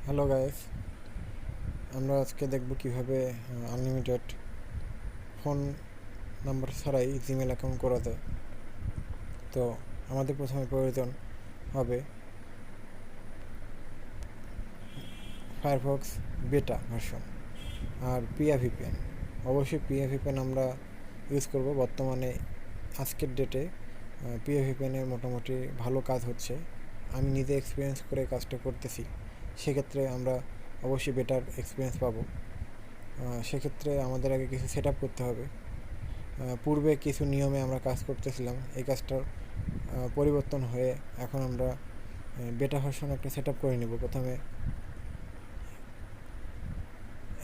Hello guys, আমরা আজকে দেখব কিভাবে আনলিমিটেড ফোন নাম্বার ছাড়াই জিমেল অ্যাকাউন্ট করা যায়। তো আমাদের প্রথমে প্রয়োজন হবে ফায়ারফক্স বেটা ভার্সন আর পিয়া ভিপিএন। অবশ্যই পিয়া ভিপিএন আমরা ইউজ করব। বর্তমানে আজকের ডেটে পিয়া ভিপিএনের মোটামুটি ভালো কাজ হচ্ছে। আমি নিজে এক্সপিরিয়েন্স করে কাজটা করতেছি, সেক্ষেত্রে আমরা অবশ্যই বেটার এক্সপিরিয়েন্স পাবো। সেক্ষেত্রে আমাদের আগে কিছু সেট আপ করতে হবে। পূর্বে কিছু নিয়মে আমরা কাজ করতেছিলাম, এই কাজটার পরিবর্তন হয়ে এখন আমরা বেটা ভার্সন একটা সেট আপ করে নেব। প্রথমে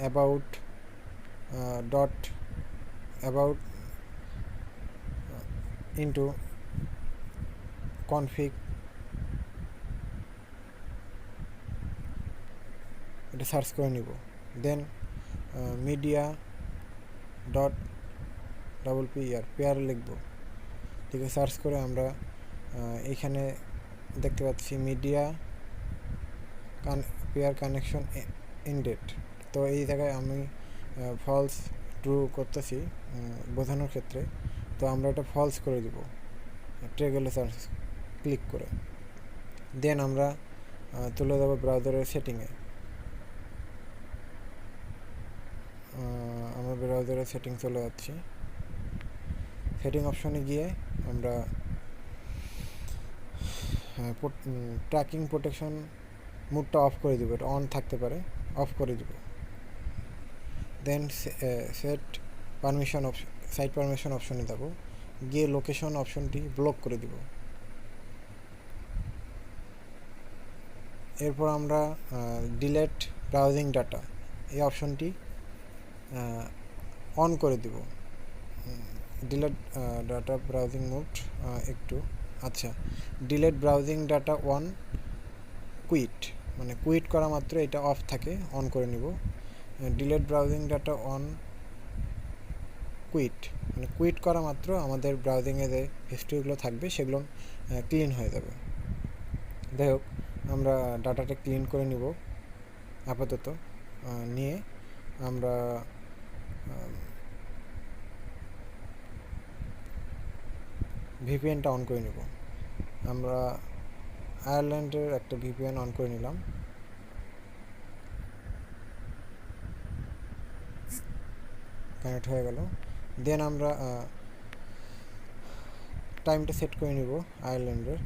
about dot about into config, এটা সার্চ করে নিব। দেন মিডিয়া ডট ডাবল পেয়ার লিখব। ঠিক আছে, সার্চ করে আমরা এইখানে দেখতে পাচ্ছি মিডিয়া পেয়ার কানেকশন ইনডেড। তো এই জায়গায় আমি ফলস ট্রু করতেছি বোঝানোর ক্ষেত্রে। তো আমরা এটা ফলস করে দিব ট্রেগলে সার্চ ক্লিক করে। দেন আমরা চলে যাব ব্রাউজারের সেটিংয়ে। আমরা ব্রাউজারের সেটিং চলে যাচ্ছি। সেটিং অপশনে গিয়ে আমরা ট্র্যাকিং প্রোটেকশন মুডটা অফ করে দেবো। এটা অন থাকতে পারে, অফ করে দেব। Then set permission option, site permission অপশনে যাব, গিয়ে লোকেশন অপশনটি ব্লক করে দিব। এরপর আমরা ডিলেট ব্রাউজিং ডাটা এই অপশনটি অন করে দিব। ডিলেট ডাটা ব্রাউজিং মোড একটু আচ্ছা, delete browsing data on quit, মানে কুইট করা মাত্র এটা অফ থাকে, অন করে নিব। Delete browsing data on quit, মানে কুইট করা মাত্র আমাদের ব্রাউজিংয়ে যে হিস্ট্রিগুলো থাকবে সেগুলো ক্লিন হয়ে যাবে। যাই হোক, আমরা ডাটাটা ক্লিন করে নিব আপাতত। নিয়ে আমরা ভিপিএনটা অন করে নিব। আমরা আয়ারল্যান্ডের একটা ভিপিএন অন করে নিলাম। কানেক্ট হয়ে গেল। দেন আমরা টাইমটা সেট করে নিব আয়ারল্যান্ডের,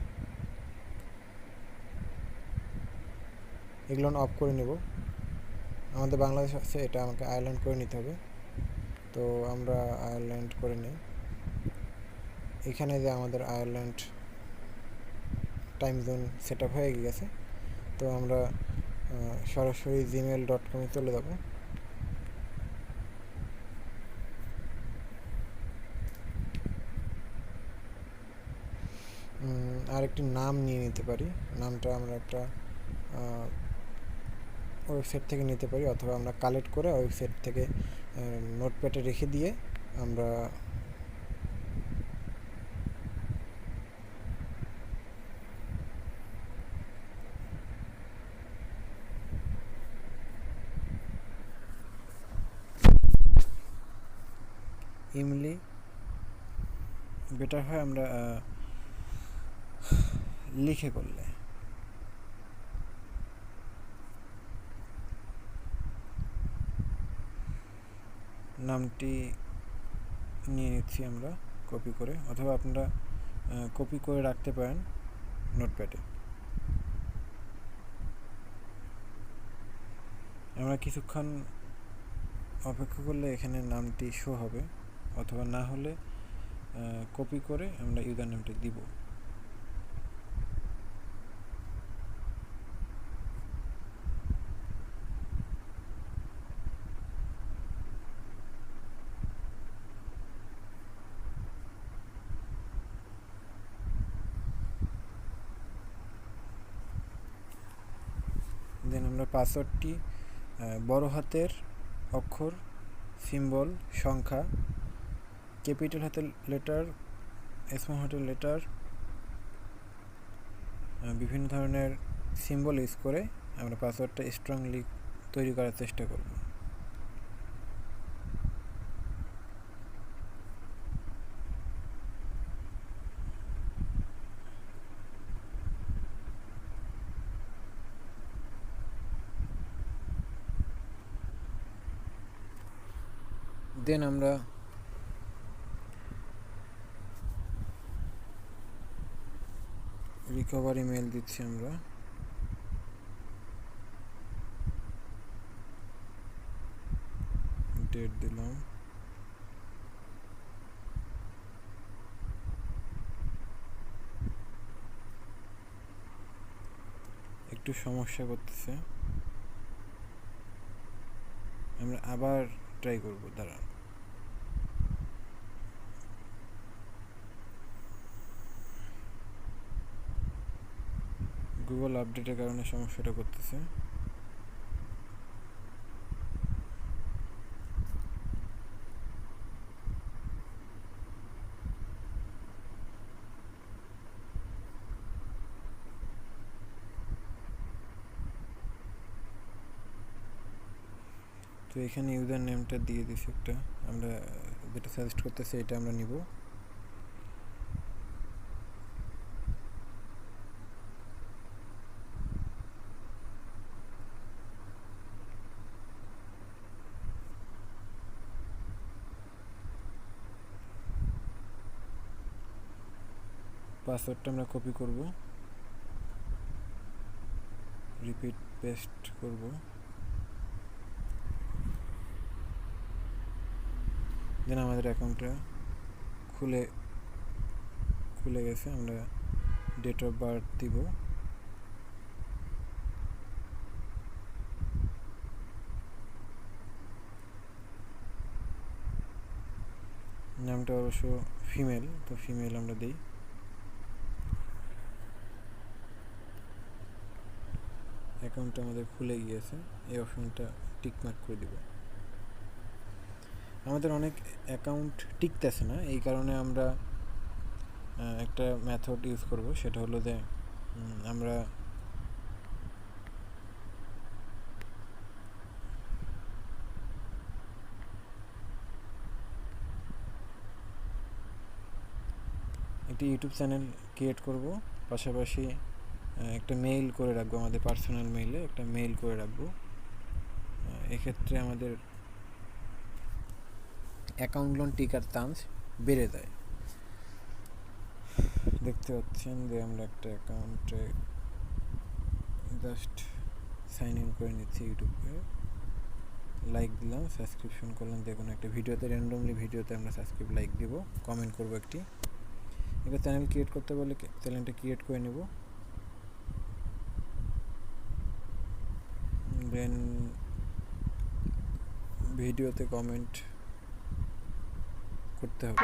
এগুলো অফ করে নিব। আমাদের বাংলাদেশ আছে, এটা আমাকে আয়ারল্যান্ড করে নিতে হবে। তো আমরা আয়ারল্যান্ড করে নিই। এখানে যে আমাদের Ireland time zone set up হয়ে গেছে। তো আমরা সরাসরি gmail.com চলে যাব। আরেকটি নাম নিয়ে নিতে পারি। নামটা আমরা একটা ওয়েবসাইট থেকে নিতে পারি, অথবা আমরা কালেক্ট করে ওয়েবসাইট থেকে নোটপ্যাডে রেখে দিয়ে আমরা ইমলি বেটার হয় আমরা লিখে করলে। নামটি নিয়ে নিচ্ছি আমরা কপি করে, অথবা আপনারা কপি করে রাখতে পারেন নোটপ্যাডে। আমরা কিছুক্ষণ অপেক্ষা করলে এখানে নামটি শো হবে, অথবা না হলে কপি করে আমরা ইউজার নেমটা দিব। দেন আমরা পাসওয়ার্ডটি বড় হাতের অক্ষর, সিম্বল, সংখ্যা, ক্যাপিটাল হাতের লেটার, স্মল হাতের লেটার, বিভিন্ন ধরনের সিম্বল ইউজ করে আমরা পাসওয়ার্ডটা স্ট্রংলি তৈরি করার চেষ্টা করব। দেন আমরা রিকভারি মেল দিচ্ছি, আমরা ডেট দিলাম, একটু সমস্যা করতেছে, আমরা আবার ট্রাই করব। দাঁড়ান, গুগল আপডেটের কারণে সমস্যাটা করতেছে। তো এখানে ইউজার নেমটা দিয়ে দিছি একটা, আমরা যেটা সাজেস্ট করতেছি এটা আমরা নিব। পাসওয়ার্ডটা আমরা কপি করব, রিপিট পেস্ট করব, দেন আমাদের অ্যাকাউন্টটা খুলে গেছে। আমরা ডেট অফ বার্থ দিব, নামটা অবশ্য ফিমেল, তো ফিমেল আমরা দিই। অ্যাকাউন্টটা আমাদের খুলে গিয়েছে, এই অপশনটা টিকমার্ক করে দিব। আমাদের অনেক অ্যাকাউন্ট টিকতেছে না, এই কারণে আমরা একটা মেথড ইউজ করব, সেটা হলো যে আমরা একটি ইউটিউব চ্যানেল ক্রিয়েট করব, পাশাপাশি একটা মেইল করে রাখবো, আমাদের পার্সোনাল মেইলে একটা মেইল করে রাখবো। এক্ষেত্রে আমাদের অ্যাকাউন্টগুলো টিকার চান্স বেড়ে যায়। দেখতে পাচ্ছেন যে আমরা একটা অ্যাকাউন্টে জাস্ট সাইন ইন করে নিচ্ছি, ইউটিউবে লাইক দিলাম, সাবস্ক্রিপশন করলাম, দেখুন একটা ভিডিওতে র্যান্ডমলি ভিডিওতে আমরা সাবস্ক্রাইব লাইক দিব, কমেন্ট করব একটি। এবার চ্যানেল ক্রিয়েট করতে বলে চ্যানেলটা ক্রিয়েট করে নেব, দেন ভিডিওতে কমেন্ট করতে হবে।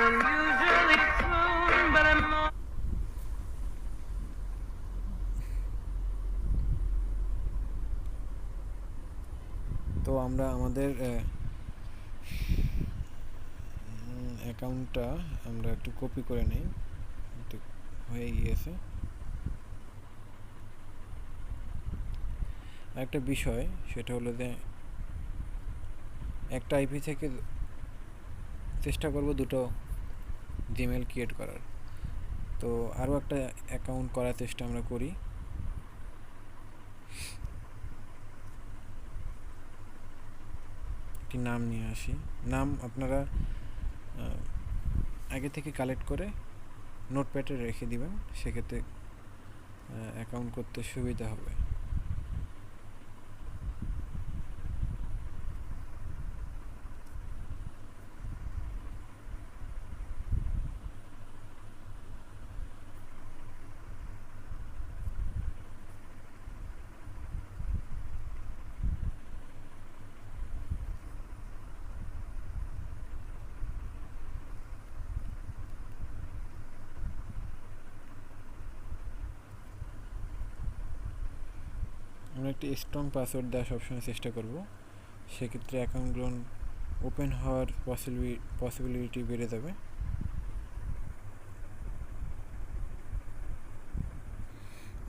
তো আমরা আমাদের অ্যাকাউন্টটা আমরা একটু কপি করে নিই, হয়ে গিয়েছে। একটা বিষয় সেটা হলো যে একটা আইপি থেকে চেষ্টা করব দুটো জিমেল ক্রিয়েট করার। তো আরও একটা অ্যাকাউন্ট করার চেষ্টা আমরা করি। একটি নাম নিয়ে আসি, নাম আপনারা আগে থেকে কালেক্ট করে নোটপ্যাডে রেখে দিবেন, সেক্ষেত্রে অ্যাকাউন্ট করতে সুবিধা হবে। আমরা একটি স্ট্রং পাসওয়ার্ড দেওয়া সবসময় চেষ্টা করব, সেক্ষেত্রে অ্যাকাউন্টগুলো ওপেন হওয়ার পসিবিলিটি বেড়ে যাবে।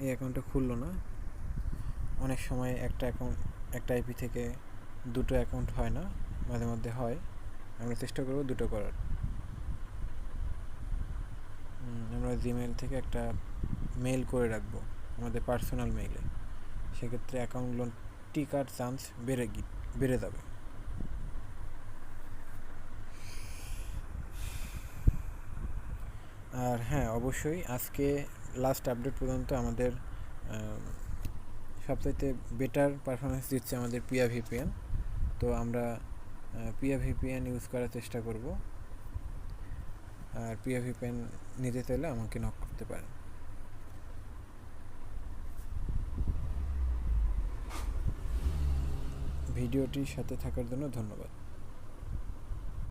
এই অ্যাকাউন্টটা খুললো না, অনেক সময় একটা আইপি থেকে দুটো অ্যাকাউন্ট হয় না, মাঝে মধ্যে হয়। আমরা চেষ্টা করব দুটো করার। আমরা জিমেল থেকে একটা মেল করে রাখবো আমাদের পার্সোনাল মেইলে, সেক্ষেত্রে অ্যাকাউন্ট টিকার চান্স বেড়ে যাবে। আর হ্যাঁ, অবশ্যই আজকে লাস্ট আপডেট পর্যন্ত আমাদের সবচাইতে বেটার পারফরমেন্স দিচ্ছে আমাদের পিয়া ভিপিএন। তো আমরা পিয়া ভিপিএন ইউজ করার চেষ্টা করব। আর পিয়া ভিপিএন নিতে চাইলে আমাকে নক করতে পারেন। ভিডিওটির সাথে থাকার জন্য ধন্যবাদ।